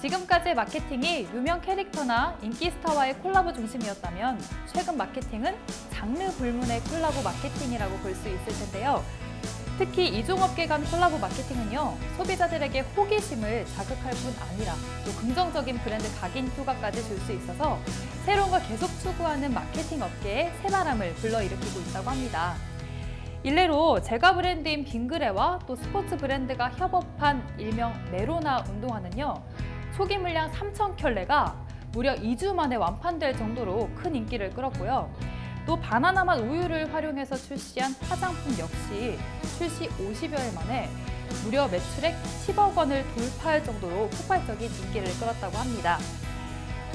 지금까지 마케팅이 유명 캐릭터나 인기 스타와의 콜라보 중심이었다면 최근 마케팅은 장르 불문의 콜라보 마케팅이라고 볼 수 있을 텐데요. 특히 이종업계 간 콜라보 마케팅은요, 소비자들에게 호기심을 자극할 뿐 아니라 또 긍정적인 브랜드 각인 효과까지 줄 수 있어서 새로운 걸 계속 추구하는 마케팅 업계에 새바람을 불러일으키고 있다고 합니다. 일례로 제가 브랜드인 빙그레와 또 스포츠 브랜드가 협업한 일명 메로나 운동화는요, 초기 물량 3,000켤레가 무려 2주 만에 완판될 정도로 큰 인기를 끌었고요. 또 바나나맛 우유를 활용해서 출시한 화장품 역시 출시 50여일 만에 무려 매출액 10억 원을 돌파할 정도로 폭발적인 인기를 끌었다고 합니다.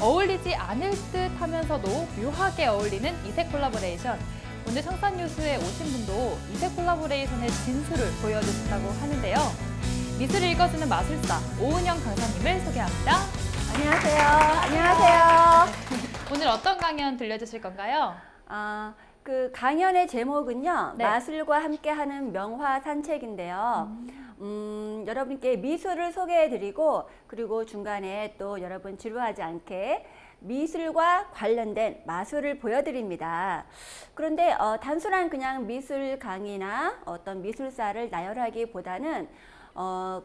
어울리지 않을 듯 하면서도 묘하게 어울리는 이색 콜라보레이션. 오늘 청산뉴스에 오신 분도 이색 콜라보레이션의 진수를 보여주신다고 하는데요. 미술을 읽어주는 마술사 오은영 강사님을 소개합니다. 안녕하세요. 안녕하세요. 오늘 어떤 강연 들려주실 건가요? 그 강연의 제목은요, 네. 마술과 함께하는 명화 산책인데요. 여러분께 미술을 소개해드리고, 그리고 중간에 또 여러분 지루하지 않게 미술과 관련된 마술을 보여드립니다. 그런데 단순한 그냥 미술 강의나 어떤 미술사를 나열하기보다는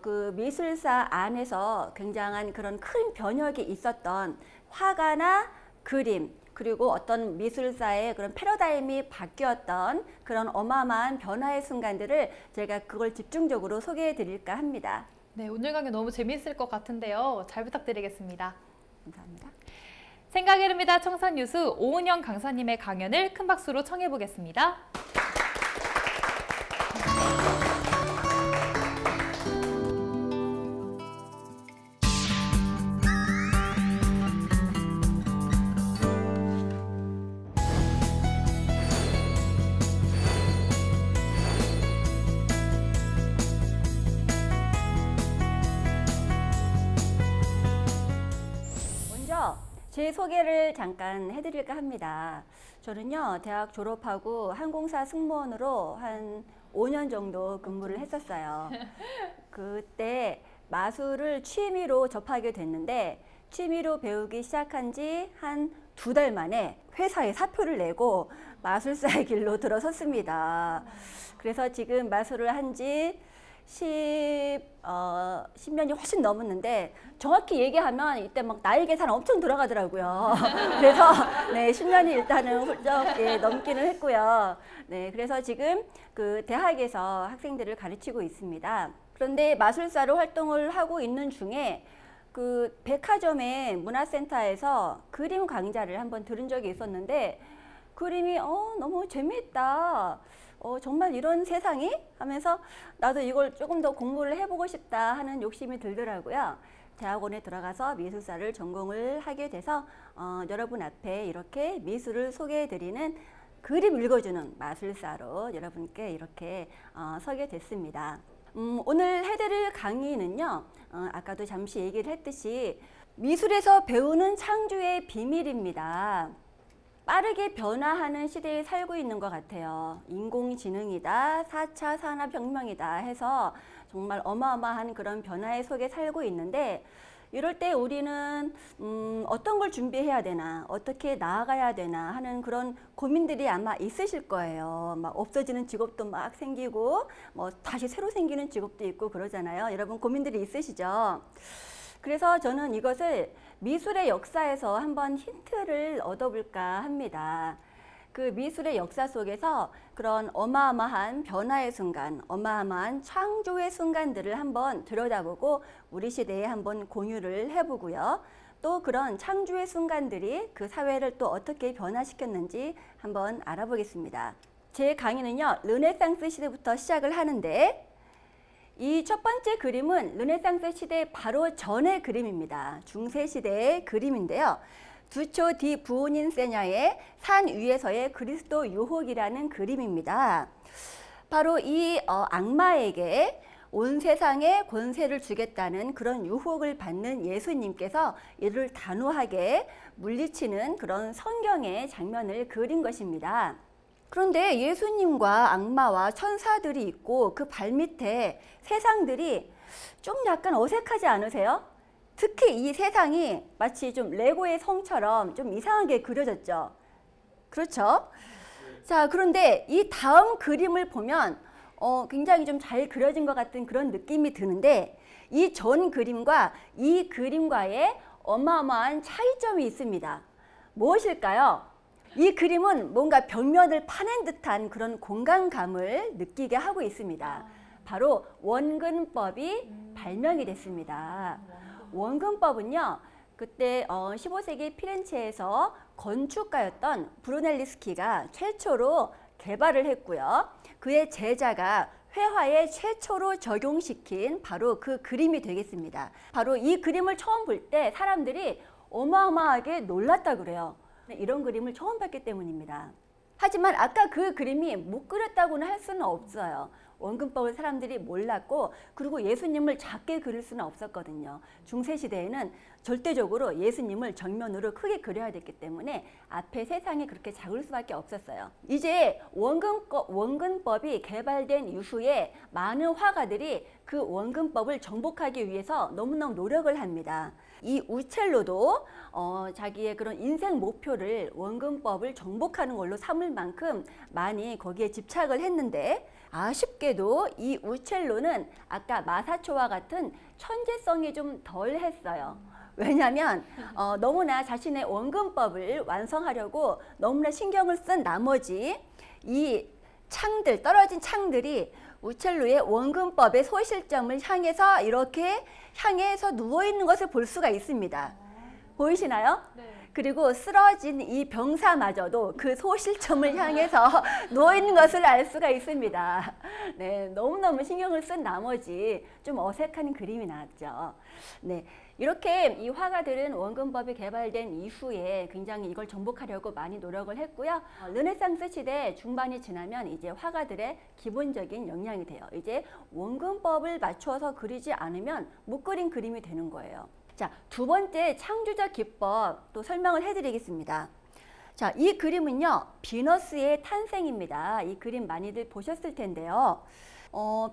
그 미술사 안에서 굉장한 그런 큰 변혁이 있었던 화가나 그림, 그리고 어떤 미술사의 그런 패러다임이 바뀌었던 그런 어마어마한 변화의 순간들을 제가 그걸 집중적으로 소개해 드릴까 합니다. 네, 오늘 강연 너무 재미있을 것 같은데요. 잘 부탁드리겠습니다. 감사합니다. 생각이 흐릅니다. 청산뉴스 오은영 강사님의 강연을 큰 박수로 청해 보겠습니다. 제 소개를 잠깐 해드릴까 합니다. 저는요, 대학 졸업하고 항공사 승무원으로 한 5년 정도 근무를 했었어요. 그때 마술을 취미로 접하게 됐는데, 취미로 배우기 시작한 지 한 2달 만에 회사에 사표를 내고 마술사의 길로 들어섰습니다. 그래서 지금 마술을 한지 10년이 훨씬 넘었는데, 정확히 얘기하면 이때 막 나이 계산 엄청 들어가더라고요. 그래서 네, 10년이 일단은 훌쩍 넘기는 했고요. 네, 그래서 지금 그 대학에서 학생들을 가르치고 있습니다. 그런데 마술사로 활동을 하고 있는 중에 그 백화점의 문화센터에서 그림 강좌를 한번 들은 적이 있었는데, 그림이 너무 재미있다. 정말 이런 세상이? 하면서 나도 이걸 조금 더 공부를 해보고 싶다 하는 욕심이 들더라고요. 대학원에 들어가서 미술사를 전공을 하게 돼서 여러분 앞에 이렇게 미술을 소개해드리는 그림 읽어주는 마술사로 여러분께 이렇게 서게 됐습니다. 오늘 해드릴 강의는요, 아까도 잠시 얘기를 했듯이 미술에서 배우는 창조의 비밀입니다. 빠르게 변화하는 시대에 살고 있는 것 같아요. 인공지능이다, 4차 산업혁명이다 해서 정말 어마어마한 그런 변화의 속에 살고 있는데, 이럴 때 우리는 어떤 걸 준비해야 되나, 어떻게 나아가야 되나 하는 그런 고민들이 아마 있으실 거예요. 막 없어지는 직업도 막 생기고 뭐 다시 새로 생기는 직업도 있고 그러잖아요. 여러분 고민들이 있으시죠? 그래서 저는 이것을 미술의 역사에서 한번 힌트를 얻어볼까 합니다. 그 미술의 역사 속에서 그런 어마어마한 변화의 순간, 어마어마한 창조의 순간들을 한번 들여다보고 우리 시대에 한번 공유를 해보고요. 또 그런 창조의 순간들이 그 사회를 또 어떻게 변화시켰는지 한번 알아보겠습니다. 제 강의는요, 르네상스 시대부터 시작을 하는데, 이 첫 번째 그림은 르네상스 시대 바로 전의 그림입니다. 중세시대의 그림인데요. 두초 디 부오닌 세냐의 산 위에서의 그리스도 유혹이라는 그림입니다. 바로 이 악마에게 온 세상에 권세를 주겠다는 그런 유혹을 받는 예수님께서 이를 단호하게 물리치는 그런 성경의 장면을 그린 것입니다. 그런데 예수님과 악마와 천사들이 있고 그 발밑에 세상들이 좀 약간 어색하지 않으세요? 특히 이 세상이 마치 좀 레고의 성처럼 좀 이상하게 그려졌죠. 그렇죠? 자, 그런데 이 다음 그림을 보면 굉장히 좀 잘 그려진 것 같은 그런 느낌이 드는데 이 전 그림과 이 그림과의 어마어마한 차이점이 있습니다. 무엇일까요? 이 그림은 뭔가 벽면을 파낸 듯한 그런 공간감을 느끼게 하고 있습니다. 바로 원근법이 발명이 됐습니다. 원근법은요, 그때 15세기 피렌체에서 건축가였던 브루넬리스키가 최초로 개발을 했고요. 그의 제자가 회화에 최초로 적용시킨 바로 그 그림이 되겠습니다. 바로 이 그림을 처음 볼 때 사람들이 어마어마하게 놀랐다 그래요. 이런 그림을 처음 봤기 때문입니다. 하지만 아까 그 그림이 못 그렸다고는 할 수는 없어요. 원근법을 사람들이 몰랐고 그리고 예수님을 작게 그릴 수는 없었거든요. 중세시대에는 절대적으로 예수님을 정면으로 크게 그려야 됐기 때문에 앞에 세상이 그렇게 작을 수밖에 없었어요. 이제 원근법이 개발된 이후에 많은 화가들이 그 원근법을 정복하기 위해서 너무너무 노력을 합니다. 이 우첼로도 자기의 그런 인생 목표를 원근법을 정복하는 걸로 삼을 만큼 많이 거기에 집착을 했는데 아쉽게도 이 우첼로는 아까 마사초와 같은 천재성이 좀 덜했어요. 왜냐하면 너무나 자신의 원근법을 완성하려고 너무나 신경을 쓴 나머지 이 창들, 떨어진 창들이 우첼로의 원근법의 소실점을 향해서 이렇게 향해서 누워있는 것을 볼 수가 있습니다. 보이시나요? 네. 그리고 쓰러진 이 병사마저도 그 소실점을 향해서 누워있는 것을 알 수가 있습니다. 네, 너무너무 신경을 쓴 나머지 좀 어색한 그림이 나왔죠. 네, 이렇게 이 화가들은 원근법이 개발된 이후에 굉장히 이걸 정복하려고 많이 노력을 했고요. 르네상스 시대 중반이 지나면 이제 화가들의 기본적인 역량이 돼요. 이제 원근법을 맞춰서 그리지 않으면 못 그린 그림이 되는 거예요. 자, 두 번째 창조적 기법 또 설명을 해드리겠습니다. 자, 이 그림은요, 비너스의 탄생입니다. 이 그림 많이들 보셨을 텐데요.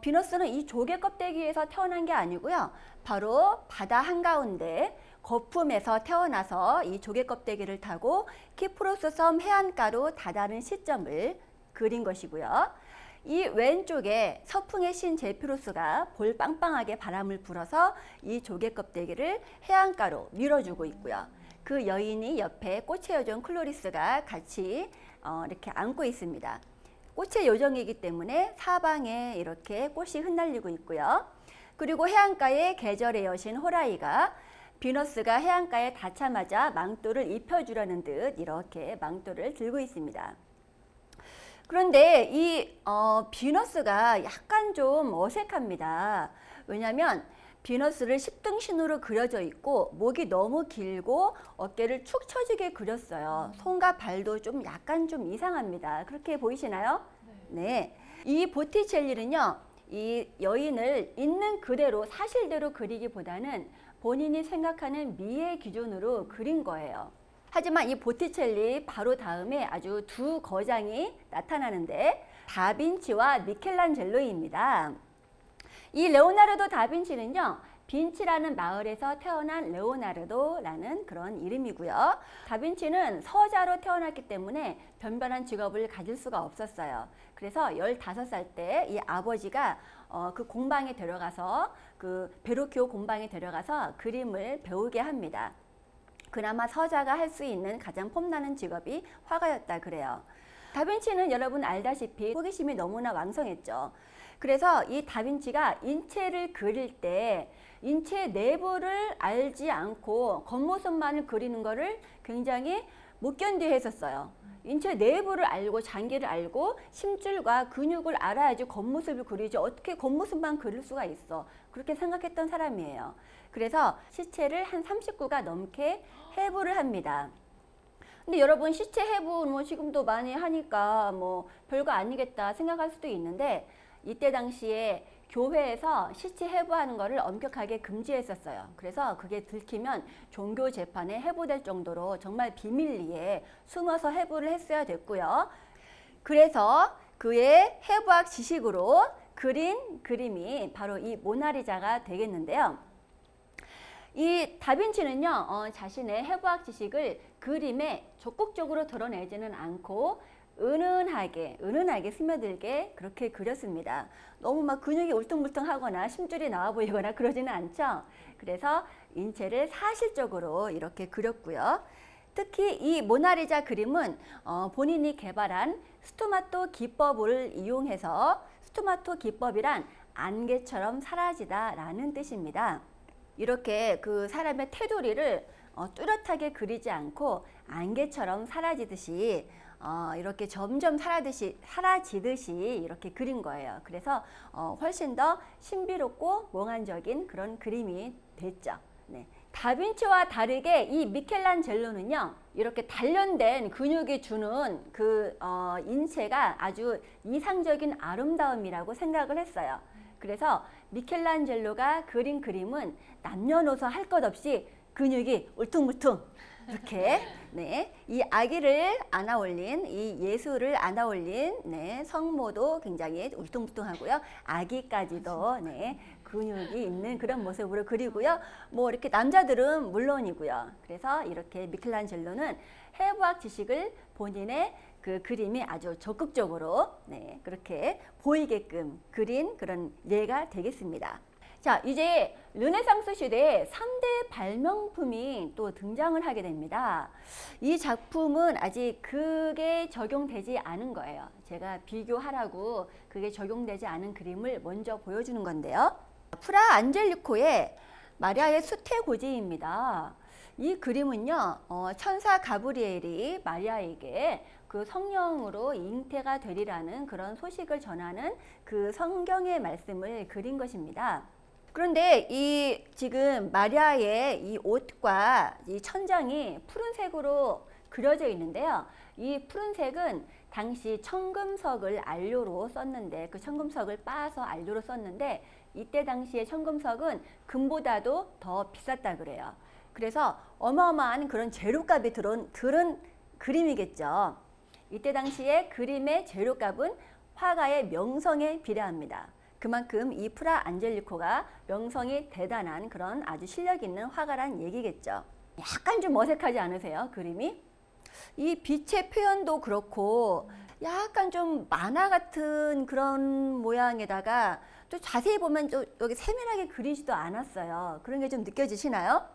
비너스는 이 조개 껍데기에서 태어난 게 아니고요. 바로 바다 한가운데 거품에서 태어나서 이 조개 껍데기를 타고 키프로스 섬 해안가로 다다른 시점을 그린 것이고요. 이 왼쪽에 서풍의 신 제피로스가 볼 빵빵하게 바람을 불어서 이 조개 껍데기를 해안가로 밀어주고 있고요. 그 여인이 옆에 꽃의 요정 클로리스가 같이 이렇게 안고 있습니다. 꽃의 요정이기 때문에 사방에 이렇게 꽃이 흩날리고 있고요. 그리고 해안가에 계절의 여신 호라이가 비너스가 해안가에 닿자마자 망토를 입혀주려는 듯 이렇게 망토를 들고 있습니다. 그런데 이 비너스가 약간 좀 어색합니다. 왜냐하면 비너스를 10등신으로 그려져 있고 목이 너무 길고 어깨를 축 처지게 그렸어요. 손과 발도 좀 약간 좀 이상합니다. 그렇게 보이시나요? 네. 이 보티첼리는요, 이 여인을 있는 그대로 사실대로 그리기보다는 본인이 생각하는 미의 기준으로 그린 거예요. 하지만 이 보티첼리 바로 다음에 아주 두 거장이 나타나는데 다빈치와 미켈란젤로입니다. 이 레오나르도 다빈치는요, 빈치라는 마을에서 태어난 레오나르도라는 그런 이름이고요. 다빈치는 서자로 태어났기 때문에 변변한 직업을 가질 수가 없었어요. 그래서 15살 때 이 아버지가 그 공방에 데려가서 그 베르키오 공방에 데려가서 그림을 배우게 합니다. 그나마 서자가 할 수 있는 가장 폼나는 직업이 화가였다 그래요. 다빈치는 여러분 알다시피 호기심이 너무나 왕성했죠. 그래서 이 다빈치가 인체를 그릴 때 인체 내부를 알지 않고 겉모습만을 그리는 것을 굉장히 못 견뎌 했었어요. 인체 내부를 알고 장기를 알고 심줄과 근육을 알아야지 겉모습을 그리지 어떻게 겉모습만 그릴 수가 있어. 그렇게 생각했던 사람이에요. 그래서 시체를 한 30구가 넘게 해부를 합니다. 근데 여러분 시체 해부 뭐 지금도 많이 하니까 뭐 별거 아니겠다 생각할 수도 있는데 이때 당시에 교회에서 시체 해부하는 것을 엄격하게 금지했었어요. 그래서 그게 들키면 종교 재판에 해부될 정도로 정말 비밀리에 숨어서 해부를 했어야 됐고요. 그래서 그의 해부학 지식으로 그린 그림이 바로 이 모나리자가 되겠는데요. 이 다빈치는요, 자신의 해부학 지식을 그림에 적극적으로 드러내지는 않고 은은하게 스며들게 그렇게 그렸습니다. 너무 막 근육이 울퉁불퉁하거나 심줄이 나와 보이거나 그러지는 않죠. 그래서 인체를 사실적으로 이렇게 그렸고요. 특히 이 모나리자 그림은 본인이 개발한 스토마토 기법을 이용해서, 스토마토 기법이란 안개처럼 사라지다라는 뜻입니다. 이렇게 그 사람의 테두리를 뚜렷하게 그리지 않고 안개처럼 사라지듯이 이렇게 점점 사라지듯이 이렇게 그린 거예요. 그래서 훨씬 더 신비롭고 몽환적인 그런 그림이 됐죠. 네. 다빈치와 다르게 이 미켈란젤로는요, 이렇게 단련된 근육이 주는 그 인체가 아주 이상적인 아름다움이라고 생각을 했어요. 그래서 미켈란젤로가 그린 그림은 남녀노소 할 것 없이 근육이 울퉁불퉁 이렇게, 네, 이 아기를 안아 올린, 이 예수를 안아 올린, 네, 성모도 굉장히 울퉁불퉁하고요. 아기까지도, 네, 근육이 있는 그런 모습으로 그리고요. 뭐 이렇게 남자들은 물론이고요. 그래서 이렇게 미켈란젤로는 해부학 지식을 본인의 그 그림이 아주 적극적으로, 네, 그렇게 보이게끔 그린 그런 예가 되겠습니다. 자, 이제 르네상스 시대에 3대 발명품이 또 등장을 하게 됩니다. 이 작품은 아직 그게 적용되지 않은 거예요. 제가 비교하라고 그게 적용되지 않은 그림을 먼저 보여주는 건데요. 프라 안젤리코의 마리아의 수태고지입니다. 이 그림은요, 천사 가브리엘이 마리아에게 그 성령으로 잉태가 되리라는 그런 소식을 전하는 그 성경의 말씀을 그린 것입니다. 그런데 이 지금 마리아의 이 옷과 이 천장이 푸른색으로 그려져 있는데요. 이 푸른색은 당시 청금석을 안료로 썼는데, 그 청금석을 빻아서 안료로 썼는데, 이때 당시에 청금석은 금보다도 더 비쌌다 그래요. 그래서 어마어마한 그런 재료값이 들은 그림이겠죠. 이때 당시에 그림의 재료값은 화가의 명성에 비례합니다. 그만큼 이 프라 안젤리코가 명성이 대단한 그런 아주 실력 있는 화가란 얘기겠죠. 약간 좀 어색하지 않으세요? 그림이? 이 빛의 표현도 그렇고 약간 좀 만화 같은 그런 모양에다가 또 자세히 보면 좀 여기 세밀하게 그리지도 않았어요. 그런 게 좀 느껴지시나요?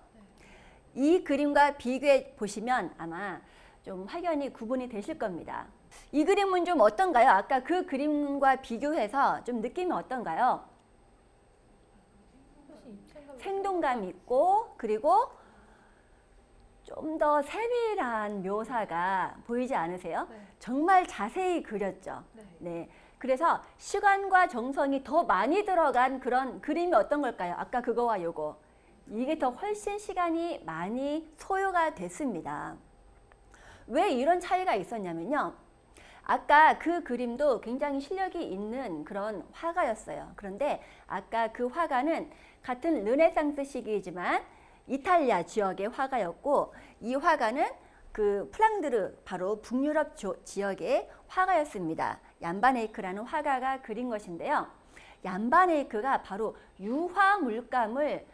이 그림과 비교해 보시면 아마 좀 확연히 구분이 되실 겁니다. 이 그림은 좀 어떤가요? 아까 그 그림과 비교해서 좀 느낌이 어떤가요? 생동감 있고, 그리고 좀 더 세밀한 묘사가 보이지 않으세요? 네. 정말 자세히 그렸죠. 네. 네. 그래서 시간과 정성이 더 많이 들어간 그런 그림이 어떤 걸까요? 아까 그거와 요거. 이게 더 훨씬 시간이 많이 소요가 됐습니다. 왜 이런 차이가 있었냐면요. 아까 그 그림도 굉장히 실력이 있는 그런 화가였어요. 그런데 아까 그 화가는 같은 르네상스 시기이지만 이탈리아 지역의 화가였고, 이 화가는 그 플랑드르, 바로 북유럽 지역의 화가였습니다. 얀바네이크라는 화가가 그린 것인데요. 얀바네이크가 바로 유화 물감을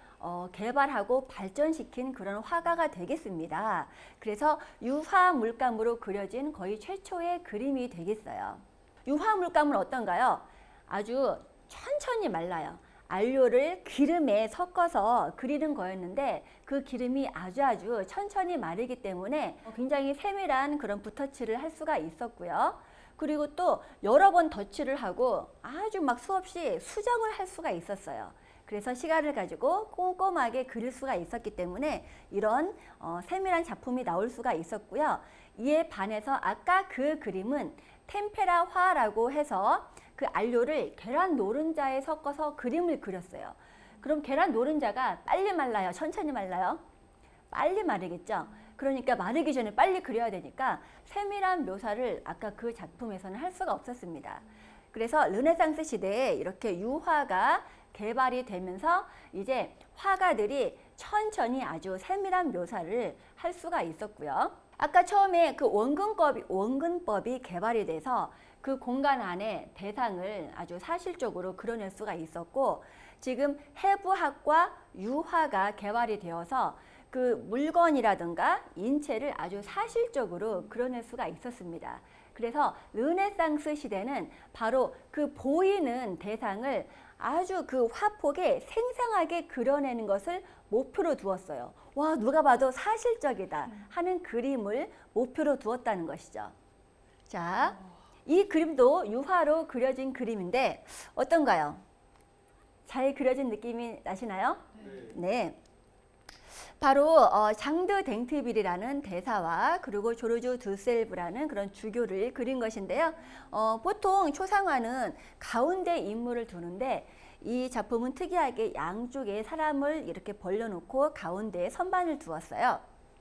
개발하고 발전시킨 그런 화가가 되겠습니다. 그래서 유화 물감으로 그려진 거의 최초의 그림이 되겠어요. 유화 물감은 어떤가요? 아주 천천히 말라요. 안료를 기름에 섞어서 그리는 거였는데 그 기름이 아주 천천히 마르기 때문에 굉장히 세밀한 그런 붓터치를 할 수가 있었고요. 그리고 또 여러 번 덧칠을 하고 아주 막 수없이 수정을 할 수가 있었어요. 그래서 시간을 가지고 꼼꼼하게 그릴 수가 있었기 때문에 이런 세밀한 작품이 나올 수가 있었고요. 이에 반해서 아까 그 그림은 템페라화라고 해서 그 안료를 계란 노른자에 섞어서 그림을 그렸어요. 그럼 계란 노른자가 빨리 말라요? 천천히 말라요? 빨리 마르겠죠? 그러니까 마르기 전에 빨리 그려야 되니까 세밀한 묘사를 아까 그 작품에서는 할 수가 없었습니다. 그래서 르네상스 시대에 이렇게 유화가 개발이 되면서 이제 화가들이 천천히 아주 세밀한 묘사를 할 수가 있었고요. 아까 처음에 그 원근법이 개발이 돼서 그 공간 안에 대상을 아주 사실적으로 그려낼 수가 있었고, 지금 해부학과 유화가 개발이 되어서 그 물건이라든가 인체를 아주 사실적으로 그려낼 수가 있었습니다. 그래서 르네상스 시대는 바로 그 보이는 대상을 아주 그 화폭에 생생하게 그려내는 것을 목표로 두었어요. 와, 누가 봐도 사실적이다 하는 그림을 목표로 두었다는 것이죠. 자, 이 그림도 유화로 그려진 그림인데 어떤가요? 잘 그려진 느낌이 나시나요? 네. 바로 장드 댕트빌이라는 대사와 그리고 조르주 드셀브라는 그런 주교를 그린 것인데요. 보통 초상화는 가운데 인물을 두는데 이 작품은 특이하게 양쪽에 사람을 이렇게 벌려놓고 가운데에 선반을 두었어요.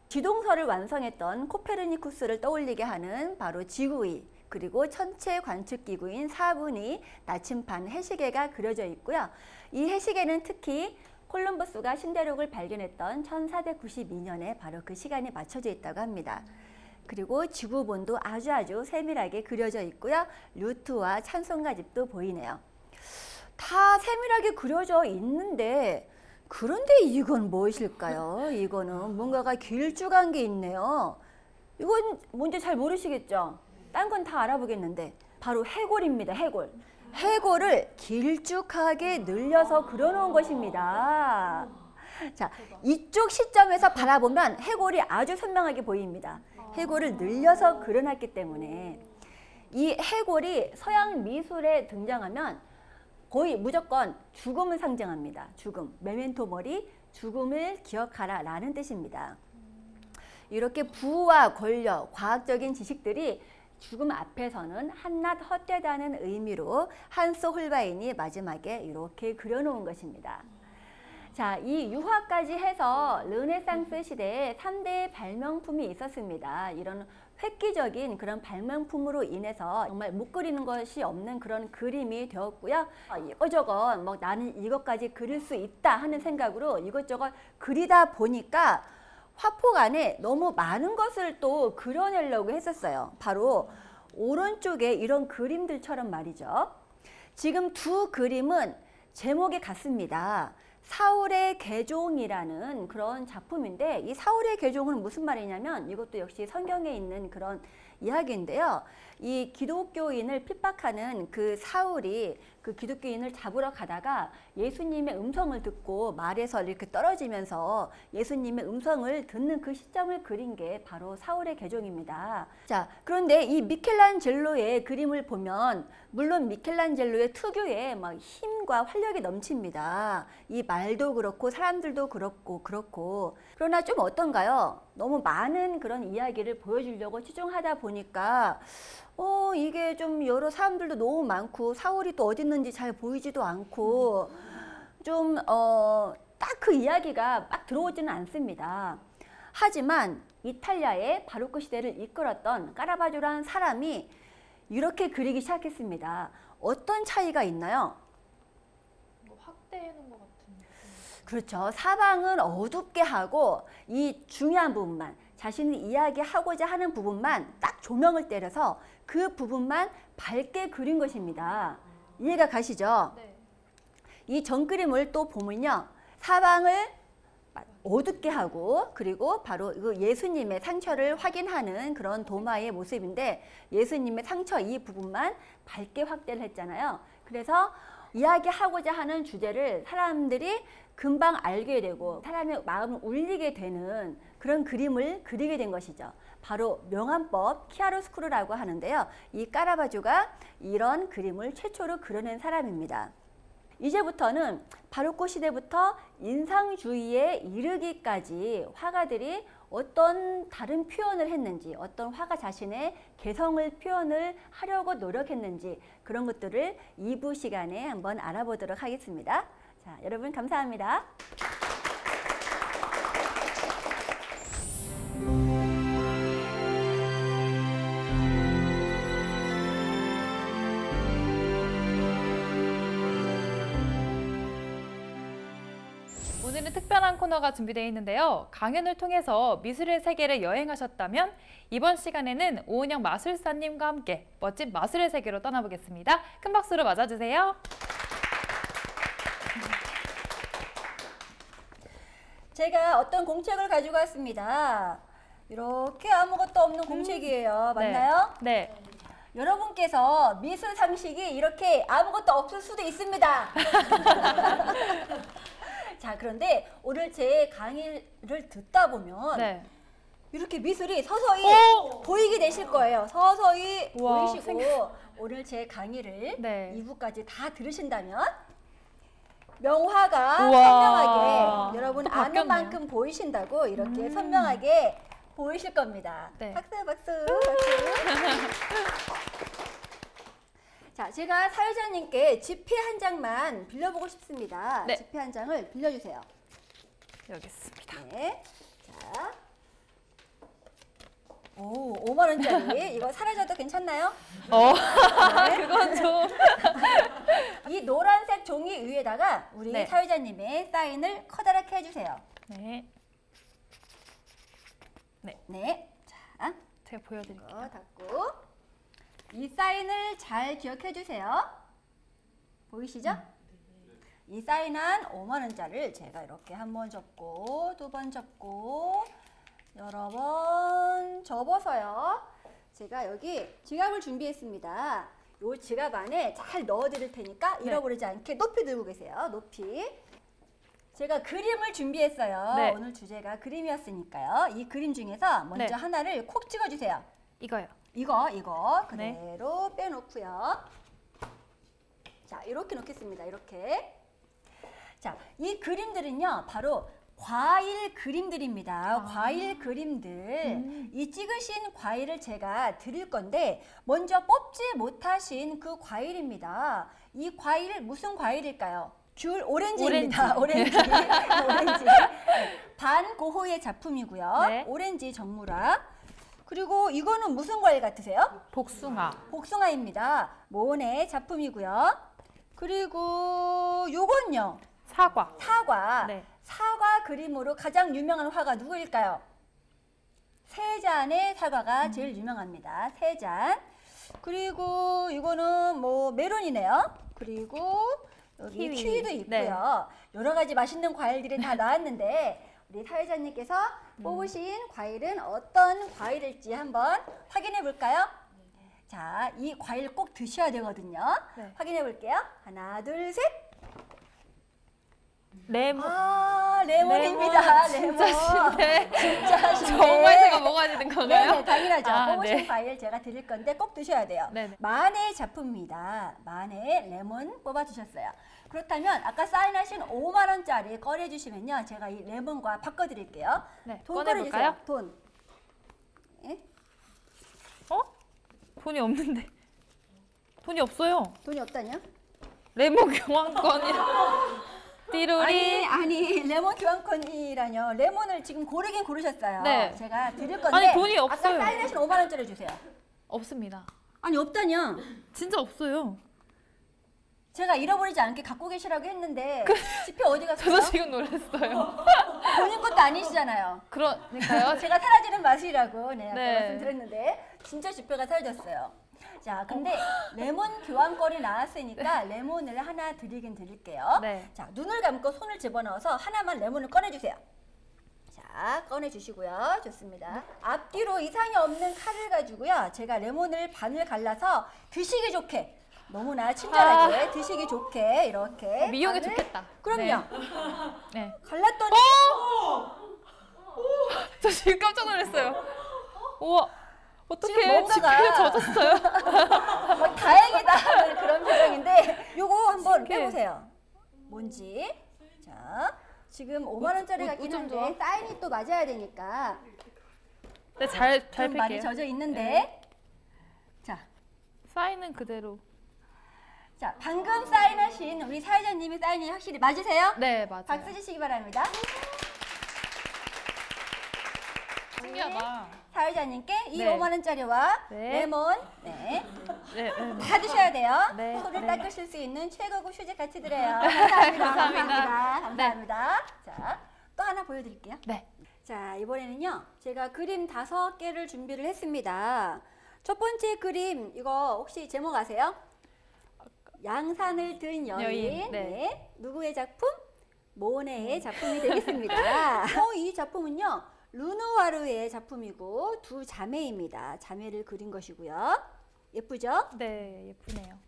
지동설을 완성했던 코페르니쿠스를 떠올리게 하는 바로 지구의 그리고 천체 관측기구인 사분의 나침반 해시계가 그려져 있고요. 이 해시계는 특히 콜럼버스가 신대륙을 발견했던 1492년에 바로 그 시간에 맞춰져 있다고 합니다. 그리고 지구본도 아주 세밀하게 그려져 있고요. 루트와 찬송가집도 보이네요. 다 세밀하게 그려져 있는데 그런데 이건 무엇일까요? 이거는 뭔가가 길쭉한 게 있네요. 이건 뭔지 잘 모르시겠죠? 딴 건 다 알아보겠는데 바로 해골입니다. 해골. 해골을 길쭉하게 늘려서 그려놓은 것입니다. 자, 이쪽 시점에서 바라보면 해골이 아주 선명하게 보입니다. 해골을 늘려서 그려놨기 때문에 이 해골이 서양 미술에 등장하면 거의 무조건 죽음을 상징합니다. 죽음, 메멘토 머리, 죽음을 기억하라 라는 뜻입니다. 이렇게 부와 권력, 과학적인 지식들이 죽음 앞에서는 한낱 헛되다는 의미로 한스 홀바인이 마지막에 이렇게 그려놓은 것입니다. 자, 이 유화까지 해서 르네상스 시대에 3대의 발명품이 있었습니다. 이런 획기적인 그런 발명품으로 인해서 정말 못 그리는 것이 없는 그런 그림이 되었고요. 이것저것 뭐 나는 이것까지 그릴 수 있다 하는 생각으로 이것저것 그리다 보니까 화폭 안에 너무 많은 것을 또 그려내려고 했었어요. 바로 오른쪽에 이런 그림들처럼 말이죠. 지금 두 그림은 제목이 같습니다. 사울의 개종이라는 그런 작품인데 이 사울의 개종은 무슨 말이냐면 이것도 역시 성경에 있는 그런 이야기인데요. 이 기독교인을 핍박하는 그 사울이 그 기독교인을 잡으러 가다가 예수님의 음성을 듣고 말에서 이렇게 떨어지면서 예수님의 음성을 듣는 그 시점을 그린 게 바로 사울의 개종입니다. 자, 그런데 이 미켈란젤로의 그림을 보면 물론 미켈란젤로의 특유의 막 힘과 활력이 넘칩니다. 이 말도 그렇고 사람들도 그렇고 그러나 좀 어떤가요? 너무 많은 그런 이야기를 보여주려고 치중하다 보니까 이게 좀 여러 사람들도 너무 많고 사울이 또 어디 있는지 잘 보이지도 않고 좀 딱 그 이야기가 막 들어오지는 않습니다. 하지만 이탈리아의 바로크 시대를 이끌었던 까라바조라는 사람이 이렇게 그리기 시작했습니다. 어떤 차이가 있나요? 확대해 놓은 것 같은. 그렇죠. 사방은 어둡게 하고 이 중요한 부분만 자신이 이야기하고자 하는 부분만 딱 조명을 때려서 그 부분만 밝게 그린 것입니다. 이해가 가시죠? 네. 이 전그림을 또 보면요. 사방을 어둡게 하고 그리고 바로 예수님의 상처를 확인하는 그런 도마의 모습인데 예수님의 상처 이 부분만 밝게 확대를 했잖아요. 그래서 이야기하고자 하는 주제를 사람들이 금방 알게 되고 사람의 마음을 울리게 되는 그런 그림을 그리게 된 것이죠. 바로 명암법 키아로스쿠르라고 하는데요. 이 까라바조가 이런 그림을 최초로 그려낸 사람입니다. 이제부터는 바로크 시대부터 인상주의에 이르기까지 화가들이 어떤 다른 표현을 했는지 어떤 화가 자신의 개성을 표현을 하려고 노력했는지 그런 것들을 2부 시간에 한번 알아보도록 하겠습니다. 자, 여러분 감사합니다. 오늘은 특별한 코너가 준비되어 있는데요. 강연을 통해서 미술의 세계를 여행하셨다면 이번 시간에는 오은영 마술사님과 함께 멋진 마술의 세계로 떠나보겠습니다. 큰 박수로 맞아주세요. 제가 어떤 공책을 가지고 왔습니다. 이렇게 아무것도 없는 공책이에요. 맞나요? 네. 여러분께서 미술 상식이 이렇게 아무것도 없을 수도 있습니다. 자, 그런데 오늘 제 강의를 듣다 보면 네. 이렇게 미술이 서서히 오! 보이게 되실 거예요. 서서히 우와, 보이시고 오늘 제 강의를 네. 2부까지 다 들으신다면 명화가 우와. 선명하게 여러분 또 아는 바뀌었네요. 만큼 보이신다고 이렇게 선명하게 보이실 겁니다. 네. 박수 박수 박수. 자, 제가 사회자님께 지폐 한 장만 빌려보고 싶습니다. 네. 지폐 한 장을 빌려주세요. 여기 있습니다. 네. 자. 오, 5만 원짜리. 이거 사라져도 괜찮나요? 네. 그건 좀. 이 노란색 종이 위에다가 우리 네. 사회자님의 사인을 커다랗게 해주세요. 네. 네. 자, 제가 보여드릴게요. 이거 닫고 이 사인을 잘 기억해 주세요. 보이시죠? 이 사인한 5만 원짜리를 제가 이렇게 한 번 접고 두 번 접고 여러 번 접어서요. 제가 여기 지갑을 준비했습니다. 이 지갑 안에 잘 넣어 드릴 테니까 잃어버리지 않게 높이 들고 계세요. 높이. 제가 그림을 준비했어요. 네. 오늘 주제가 그림이었으니까요. 이 그림 중에서 먼저 네. 하나를 콕 찍어 주세요. 이거요. 이거 네. 그대로 빼놓고요. 자, 이렇게 놓겠습니다. 이렇게. 자, 이 그림들은요, 바로 과일 그림들입니다. 과일 그림들. 이 찍으신 과일을 제가 드릴 건데 먼저 뽑지 못하신 그 과일입니다. 이 과일 무슨 과일일까요? 귤 오렌지입니다. 오렌지. 오렌지. 반고흐의 작품이고요. 네. 오렌지 정물화. 그리고 이거는 무슨 과일 같으세요? 복숭아. 복숭아입니다. 모네 작품이고요. 그리고 요건요. 사과. 사과. 네. 사과 그림으로 가장 유명한 화가 누구일까요? 세잔의 사과가 제일 유명합니다. 세잔. 그리고 이거는 뭐 메론이네요. 그리고 여기 키위. 키위도 있고요. 네. 여러 가지 맛있는 과일들이 다 나왔는데 우리 사회자님께서 뽑으신 과일은 어떤 과일일지 한번 확인해 볼까요? 자, 이 과일 꼭 드셔야 되거든요. 네. 확인해 볼게요. 하나, 둘, 셋. 레몬. 아, 레몬입니다. 진짜 레몬. 쉽네. 진짜 쉽네. 정말 제가 먹어야 되는 건가요? 네, 당연하죠. 아, 뽑으신 네. 과일 제가 드릴 건데 꼭 드셔야 돼요. 네네. 만의 작품입니다. 만의 레몬 뽑아주셨어요. 그렇다면 아까 사인하신 5만 원짜리 꺼내주시면요. 제가 이 레몬과 바꿔드릴게요. 네, 돈 꺼내볼까요? 꺼내주세요. 돈. 예? 어? 돈이 없는데. 돈이 없어요. 돈이 없다뇨? 레몬 교환권이. 띠로리. 아니 레몬 교환권이라뇨. 레몬을 지금 고르긴 고르셨어요. 네. 제가 드릴 건데 아니, 돈이 없어요. 아까 사인하신 5만 원짜리 주세요. 없습니다. 아니 없다뇨. 진짜 없어요. 제가 잃어버리지 않게 갖고 계시라고 했는데 지폐 어디 갔어요? 저도 지금 놀랐어요. 본인 것도 아니시잖아요. 그러니까요. 제가 사라지는 맛이라고 아까 네. 말씀드렸는데 진짜 지폐가 사라졌어요. 자, 근데 레몬 교환권이 나왔으니까 레몬을 하나 드리긴 드릴게요. 네. 자, 눈을 감고 손을 집어넣어서 하나만 레몬을 꺼내주세요. 자, 꺼내주시고요. 좋습니다. 앞뒤로 이상이 없는 칼을 가지고요. 제가 레몬을 반을 갈라서 드시기 좋게 너무나 친절하게 드시기 좋게 이렇게 미용에 반을- 좋겠다. 그럼요. 네. 갈랐더니 저 지금 깜짝 놀랐어요. 우와. 어떻게 지금 뭔가가- 지폐가 젖었어요? 다행이다 그런 표정인데 요거 한번 신기해. 빼보세요. 뭔지. 자, 지금 5만 원짜리 같긴 좀 한데 줘. 사인이 또 맞아야 되니까 네, 잘 좀 많이 뺄게요. 젖어 있는데. 네. 자, 사인은 그대로. 자, 방금 사인하신 우리 사회자님의 사인이 확실히 맞으세요? 네, 맞아요. 박수 주시기 바랍니다. 신기하다. 사회자님께 이 네. 5만 원짜리와 네. 레몬 네. 네, 네. 다 드셔야 돼요. 네, 손을 네. 닦으실 수 있는 최고급 휴지 같이 드려요. 감사합니다. 감사합니다. 감사합니다. 자, 또 하나 보여드릴게요. 네. 자, 이번에는요. 제가 그림 5개를 준비를 했습니다. 첫 번째 그림 이거 혹시 제목 아세요? 양산을 든 여인. 여인, 네. 네. 누구의 작품? 모네의 작품이 되겠습니다. 이 작품은요, 르누아르의 작품이고 두 자매입니다. 자매를 그린 것이고요. 예쁘죠? 네, 예쁘네요.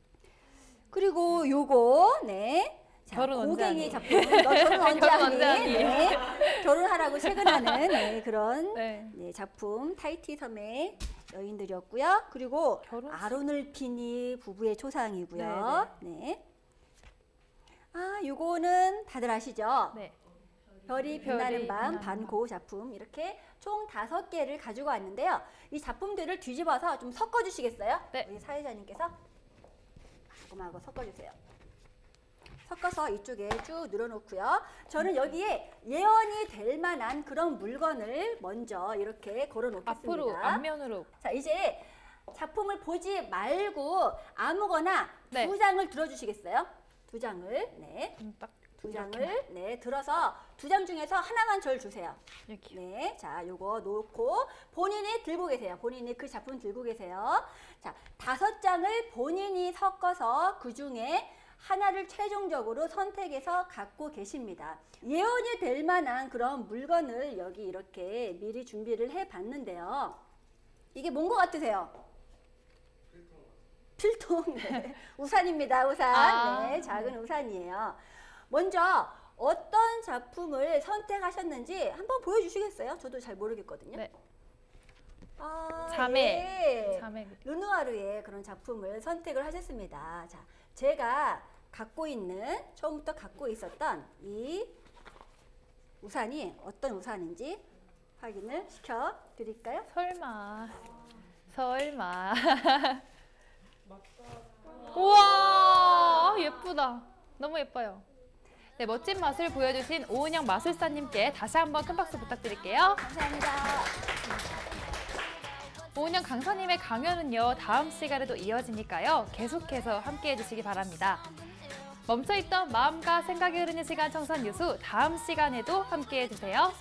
그리고 요거, 네. 자, 결혼 언제 고갱이 하니? 작품. 너 결혼 언제 결혼 하니? 언제 하니? 네. 결혼하라고 퇴근하는 네, 그런 네. 네, 작품 타이티 섬의 여인들이었고요. 그리고 결혼- 아로늘피니 부부의 초상이고요. 네. 아, 요거는 다들 아시죠? 네. 별이 별이 빛나는 밤 빛나는 반고 작품 이렇게 총 5개를 가지고 왔는데요. 이 작품들을 뒤집어서 좀 섞어 주시겠어요? 네. 우리 사회자님께서 마구마구 섞어 주세요. 섞어서 이쪽에 쭉 늘어놓고요. 저는 여기에 예언이 될 만한 그런 물건을 먼저 이렇게 걸어 놓겠습니다. 앞으로 앞면으로. 자, 이제 작품을 보지 말고 아무거나 네. 2장을 들어주시겠어요? 2장을, 네. 딱 2장을, 네, 들어서 2장 중에서 하나만 절 주세요. 이렇게. 네, 자, 요거 놓고 본인이 들고 계세요. 본인이 그 작품 들고 계세요. 자, 5장을 본인이 섞어서 그 중에 하나를 최종적으로 선택해서 갖고 계십니다. 예언이 될 만한 그런 물건을 여기 이렇게 미리 준비를 해 봤는데요. 이게 뭔 것 같으세요? 필통. 네. 우산입니다. 우산. 아, 네, 작은 우산이에요. 먼저 어떤 작품을 선택하셨는지 한번 보여주시겠어요? 저도 잘 모르겠거든요. 네. 아, 자매. 예. 자매. 르누아르의 그런 작품을 선택을 하셨습니다. 자, 제가 갖고 있는 처음부터 갖고 있었던 이 우산이 어떤 우산인지 확인을 시켜 드릴까요? 설마. 설마. 우와, 예쁘다. 너무 예뻐요. 네, 멋진 맛을 보여주신 오은영 마술사님께 다시 한번 큰 박수 부탁드릴게요. 감사합니다. 오은영 강사님의 강연은요, 다음 시간에도 이어지니까요, 계속해서 함께 해주시기 바랍니다. 멈춰있던 마음과 생각이 흐르는 시간 청산 뉴스, 다음 시간에도 함께 해주세요.